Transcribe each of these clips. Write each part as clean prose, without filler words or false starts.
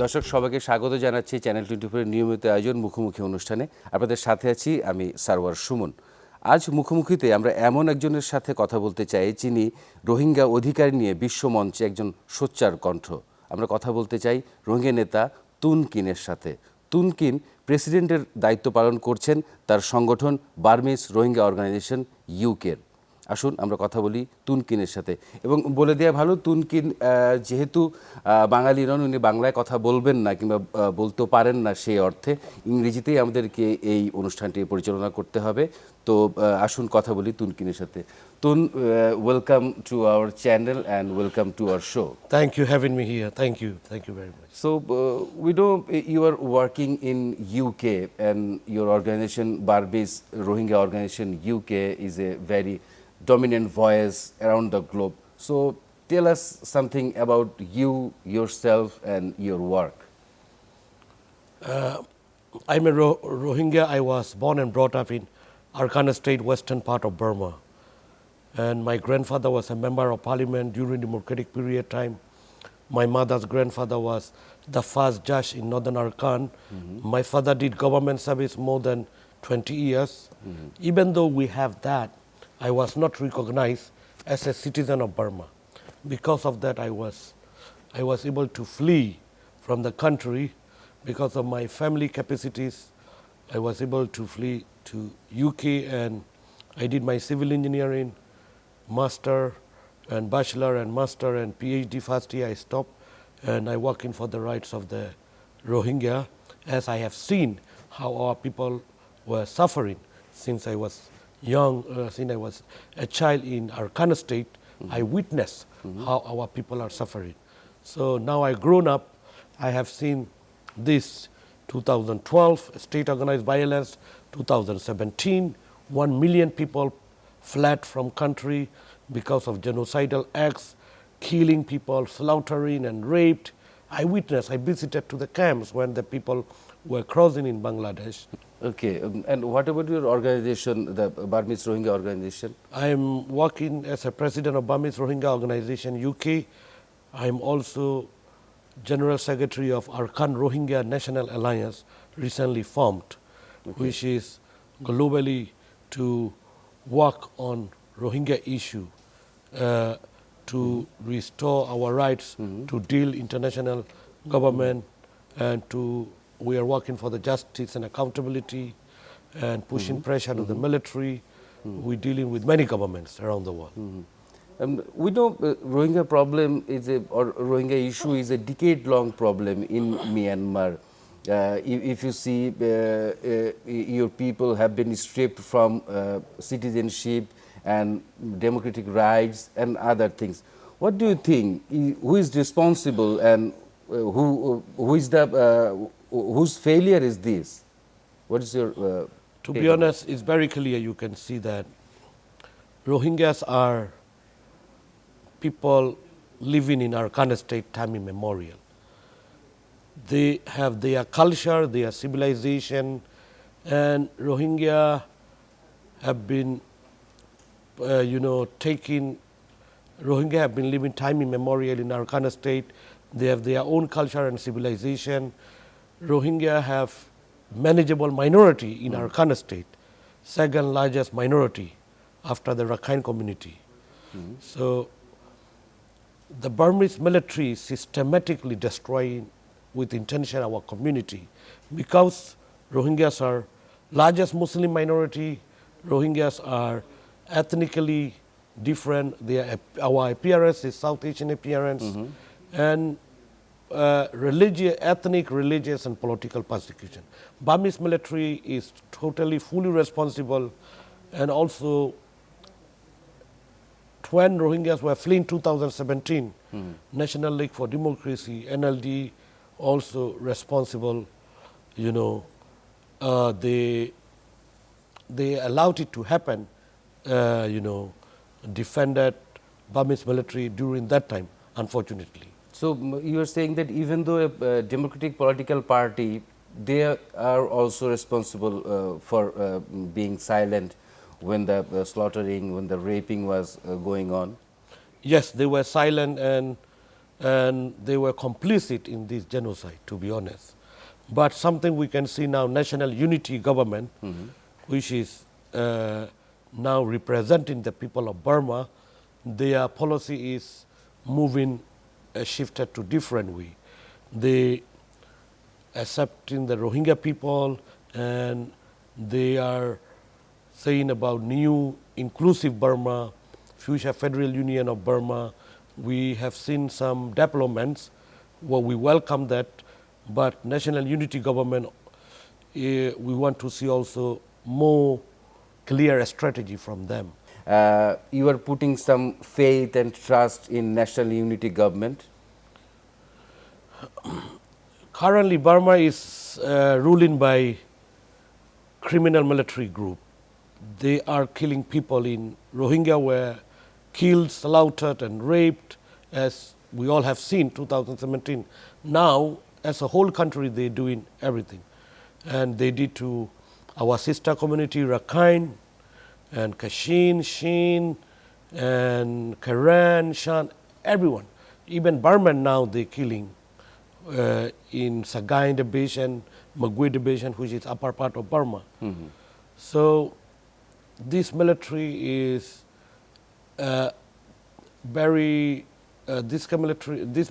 দর্শক সবাইকে স্বাগত জানাচ্ছি চ্যানেল 24 এর নিয়মিত আয়োজন মুখোমুখি অনুষ্ঠানে। আপনাদের সাথে আছি আমি সারওয়ার সুমন। আজ মুখোমুখিতে আমরা এমন একজনের সাথে কথা বলতে চাই যিনি রোহিঙ্গা অধিকার নিয়ে বিশ্বমঞ্চে একজন সোচ্চার কণ্ঠ। আমরা কথা বলতে চাই রোহিঙ্গা নেতা তুন কিনের সাথে। তুন কিন প্রেসিডেন্টের দায়িত্ব পালন করছেন তার সংগঠন বার্মিজ রোহিঙ্গা অর্গানাইজেশন ইউকের। আসুন আমরা কথা বলি তুনকিনের সাথে। এবং বলে দেওয়া ভালো, তুনকিন যেহেতু বাঙালি নন, উনি বাংলায় কথা বলবেন না কিংবা বলতেও পারেন না, সেই অর্থে ইংরেজিতেই আমাদেরকে এই অনুষ্ঠানটি পরিচালনা করতে হবে। তো আসুন কথা বলি তুনকিনের সাথে। তুন, welcome to our channel and welcome to our show. Thank you having me here. Thank you very much. So we know you are working in UK and your organization, Barbies Rohingya Organization UK, is a very dominant voice around the globe. So tell us something about you, yourself and your work. I'm a Rohingya. I was born and brought up in Arkan State, western part of Burma. And my grandfather was a member of parliament during democratic period time. My mother's grandfather was the first judge in northern Arkan. My father did government service more than 20 years. Even though we have that, I was not recognized as a citizen of Burma. Because of that, I was able to flee from the country. Because of my family capacities, I was able to flee to UK, and I did my civil engineering, master and bachelor and master and PhD. First year I stopped, and I working for the rights of the Rohingya, as I have seen how our people were suffering since I was young, since I was a child in Arkan State. I witnessed how our people are suffering. So now I grown up, I have seen this 2012 state organized violence, 2017, 1 million people fled from country because of genocidal acts, killing people, slaughtering and raped. I witnessed, I visited to the camps when the people were crossing in Bangladesh. Okay, and what about your organization, the Barmiz Rohingya Organization? I am working as a president of Burmese Rohingya Organization UK. I am also General Secretary of Arkan Rohingya National Alliance, recently formed, which is globally to work on Rohingya issue, to restore our rights, to deal international government, and we are working for the justice and accountability, and pushing pressure to the military. We're dealing with many governments around the world. We know Rohingya problem or Rohingya issue is a decade-long problem in Myanmar. If you see, your people have been stripped from citizenship and democratic rights and other things. What do you think? Who is responsible, and whose failure is this? What is your To be honest, it's very clear. You can see that Rohingyas are people living in Arkan State time immemorial. They have their culture, their civilization, and Rohingya have been, Rohingya have been living time immemorial in Arkan State. They have their own culture and civilization. Rohingya have manageable minority in Arkan State, second largest minority after the Rakhine community. So the Burmese military systematically destroying with intention our community, because Rohingyas are largest Muslim minority. Rohingyas are ethnically different. Our appearance is South Asian appearance, and ethnic, religious and political persecution. Burmese military is totally fully responsible, and also when Rohingyas were fleeing 2017, National League for Democracy, NLD, also responsible. They allowed it to happen. Defended Burmese military during that time, unfortunately. So you are saying that even though a democratic political party, they are also responsible for being silent when the slaughtering, when the raping was going on? Yes, they were silent, and and they were complicit in this genocide, to be honest. But something we can see now, national unity government, which is now representing the people of Burma, their policy is moving, shifted to different way. They accepting the Rohingya people, and they are saying about new inclusive Burma, future federal union of Burma. We have seen some developments. Well, we welcome that, but national unity government, we want to see also more clear strategy from them. You are putting some faith and trust in national unity government. Currently, Burma is ruling by criminal military group. They are killing people in Rohingya, were killed, slaughtered, and raped, as we all have seen 2017. Now, as a whole country, they're doing everything. And they did to our sister community, Rakhine, and Kashin, Shin, and Karen, Shan, everyone. Even Burman now they're killing in Sagaing division, Magui division, which is upper part of Burma. So this military is this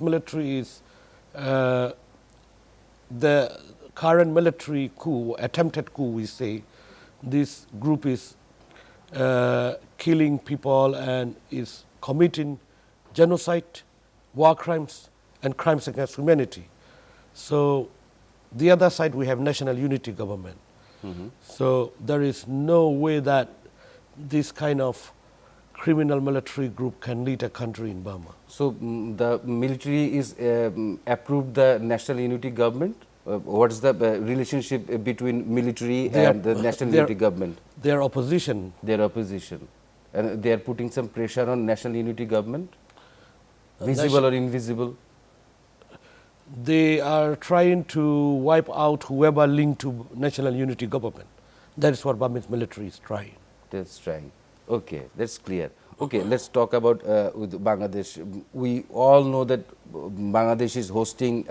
military is the current military coup, attempted coup, we say. This group is killing people and is committing genocide, war crimes, and crimes against humanity. So the other side, we have national unity government. So there is no way that this kind of criminal military group can lead a country in Burma. So the military is approved the national unity government. What is the relationship between military and the national unity government? They are opposition. They are opposition, and they are putting some pressure on national unity government, visible or invisible. They are trying to wipe out whoever linked to national unity government. That is what Burmese military is trying. That's trying. Okay, that's clear. Okay, let's talk about with Bangladesh. We all know that Bangladesh is hosting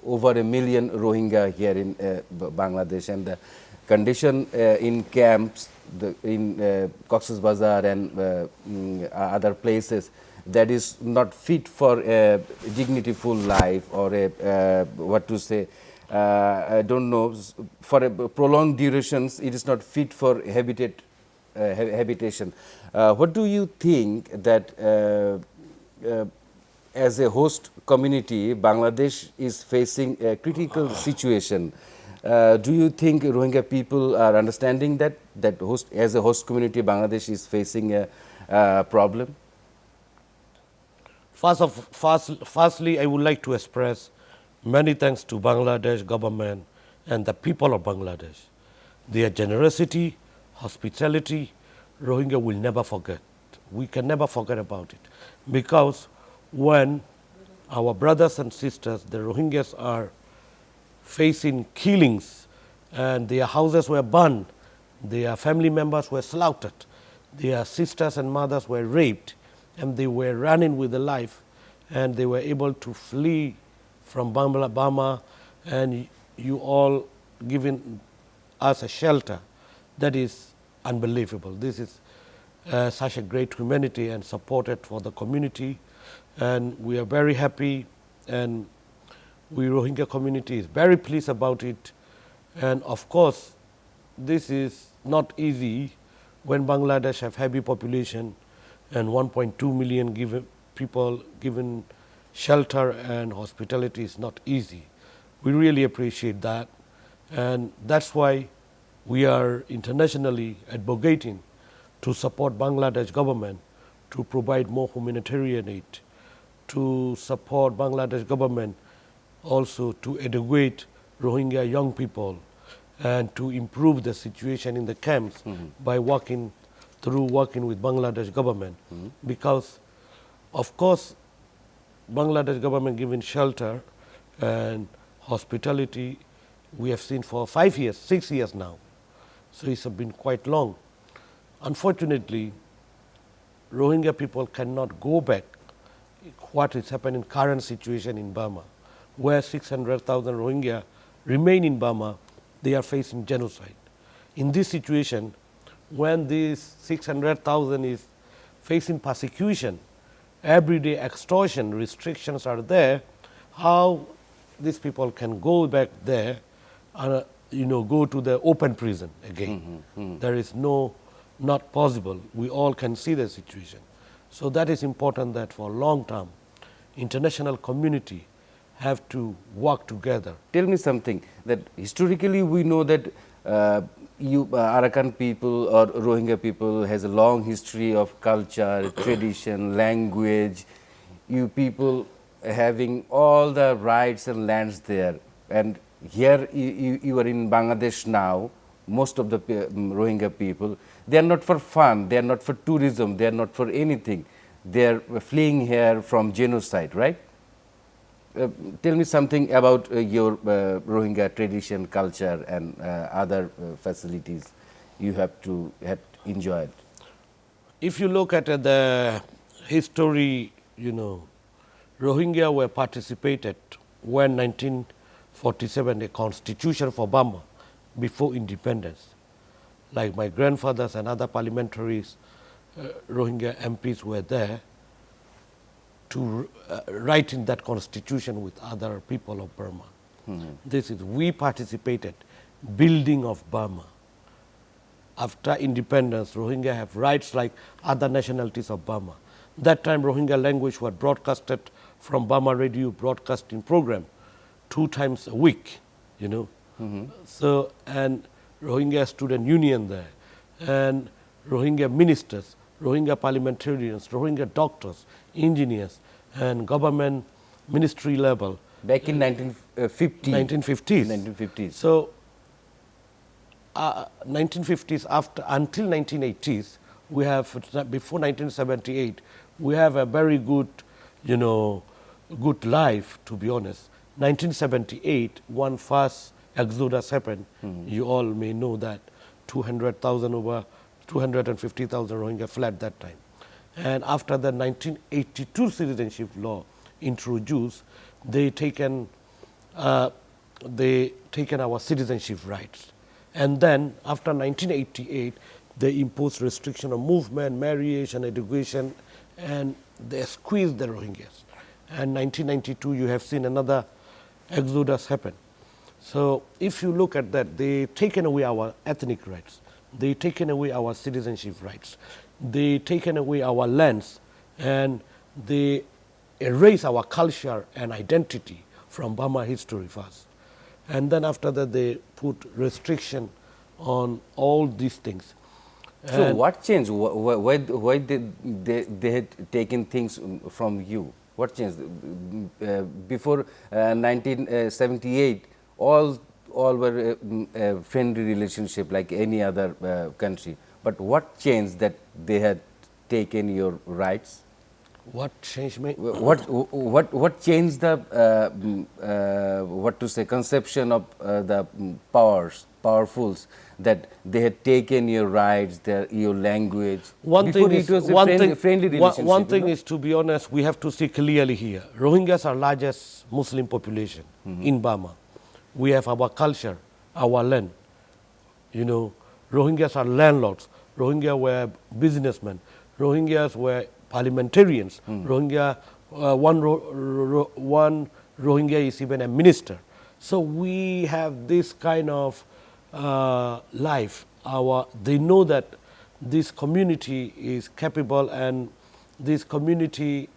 over 1 million Rohingya here in Bangladesh, and the condition in camps in Cox's Bazar and other places, that is not fit for a dignityful life, or a what to say, I don't know, for a prolonged durations, it is not fit for habitation. What do you think that as a host community, Bangladesh is facing a critical situation? Do you think Rohingya people are understanding that as a host community, Bangladesh is facing a problem? Firstly, I would like to express many thanks to Bangladesh government and the people of Bangladesh. Their generosity, hospitality, Rohingya will never forget. We can never forget about it. Because when our brothers and sisters, the Rohingyas, are facing killings and their houses were burned, their family members were slaughtered, their sisters and mothers were raped, and they were running with their life, and they were able to flee from Burma, and you all giving us a shelter. That is unbelievable. This is such a great humanity and supported for the community, and we are very happy, and we Rohingya community is very pleased about it. And of course, this is not easy when Bangladesh have heavy population and 1.2 million people given shelter and hospitality is not easy. We really appreciate that, and that's why we are internationally advocating to support Bangladesh government to provide more humanitarian aid, to support Bangladesh government also to educate Rohingya young people, and to improve the situation in the camps by working with Bangladesh government. Because of course Bangladesh government giving shelter and hospitality we have seen for 5 years, 6 years now. So it's been quite long. Unfortunately, Rohingya people cannot go back what is happening current situation in Burma, where 600,000 Rohingya remain in Burma, they are facing genocide. In this situation, when these 600,000 is facing persecution, everyday extortion restrictions are there, how these people can go back there and go to the open prison again. There is not possible. We all can see the situation. So that is important that for long term, international community have to work together. Tell me something that historically we know that Arakan people or Rohingya people has a long history of culture, tradition, language. You people having all the rights and lands there, and here you are in Bangladesh now. Most of the Rohingya people, they are not for fun, they are not for tourism, they are not for anything. They are fleeing here from genocide, right? Tell me something about your Rohingya tradition, culture, and other facilities you have enjoyed. If you look at the history, Rohingya were participated when 1947 a constitution for Burma before independence. Like my grandfathers and other parliamentaries, Rohingya MPs were there to write in that constitution with other people of Burma. This is, we participated building of Burma. After independence, Rohingya have rights like other nationalities of Burma. That time Rohingya language was broadcasted from Burma radio broadcasting program 2 times a week, So, and Rohingya student union there, and Rohingya ministers, Rohingya parliamentarians, Rohingya doctors, engineers, and government ministry level. Back in 1950s. 1950s. So, 1950s until 1980s, we have, before 1978, we have a very good, good life, to be honest. 1978, one first exodus happened. You all may know that 200,000 over 250,000 Rohingya fled that time. And after the 1982 citizenship law introduced, they taken our citizenship rights. And then after 1988, they imposed restriction of movement, marriage, and education, and they squeezed the Rohingyas. And 1992, you have seen another exodus happen. So if you look at that, they taken away our ethnic rights. They taken away our citizenship rights. They taken away our lands, and they erase our culture and identity from Burma history first. And then after that, they put restriction on all these things. So what changed? Why they had taken things from you? What changed? Before 1978, all were a friendly relationship like any other country. But what changed that they had taken your rights? What changed me? What changed the conception of the powerfuls, that they had taken your rights, your language? One thing is, it was a friendly relationship. One thing is, to be honest, we have to see clearly here. Rohingyas are largest Muslim population in Burma. We have our culture, our land. Rohingyas are landlords. Rohingya were businessmen. Rohingyas were parliamentarians. Rohingya, one Rohingya is even a minister. So we have this kind of life. They know that this community is capable, and this community,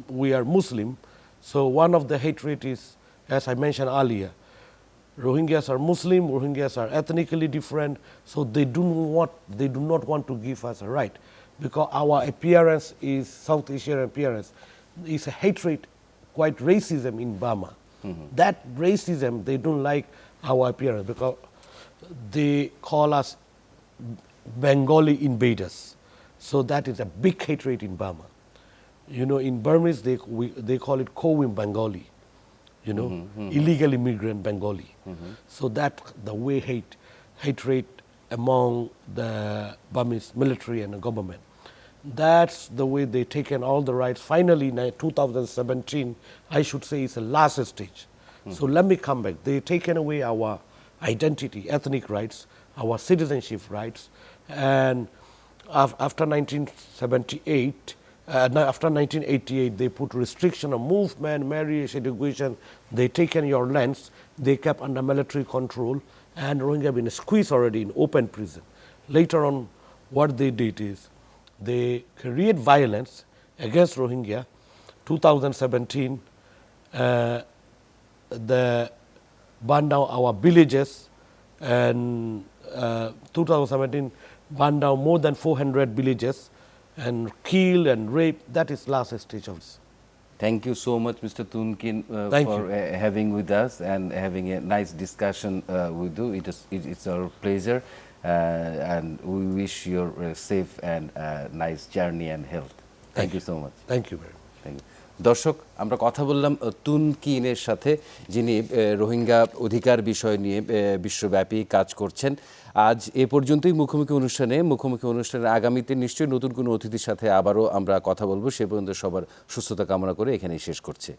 we are Muslim. So one of the hatred is, as I mentioned earlier, Rohingyas are Muslim, Rohingyas are ethnically different, so they do not want to give us a right, because our appearance is South Asian appearance. It's a hatred, quite racism in Burma. That racism, they don't like our appearance because they call us Bengali invaders. So that is a big hatred in Burma. In Burmese they call it Kowim Bengali. Illegal immigrant Bengali. So that the way hatred among the Burmese military and the government. That's the way they taken all the rights. Finally, in 2017, I should say, is the last stage. So let me come back. They taken away our identity, ethnic rights, our citizenship rights, and after 1978, after 1988, they put restriction on movement, marriage, education. They taken your lands. They kept under military control, and Rohingya been squeezed already in open prison. Later on, what they did is they create violence against Rohingya. 2017, the burned down our villages, and 2017 burned down more than 400 villages and kill and rape. That is last stage of this. Thank you so much, Mr. Tunkin, Thank for you. having with us and having a nice discussion with you. It's our pleasure, and we wish you a safe and nice journey and health. Thank you so much. Thank you very much. Thank you. দর্শক, আমরা কথা বললাম তুনকিনের সাথে, যিনি রোহিঙ্গা অধিকার বিষয় নিয়ে বিশ্বব্যাপী কাজ করছেন। আজ এ পর্যন্তই মুখোমুখি অনুষ্ঠানে আগামীতে নিশ্চয়ই নতুন কোনো অতিথির সাথে আবারও আমরা কথা বলবো। সে পর্যন্ত সবার সুস্থতা কামনা করে এখানেই শেষ করছি।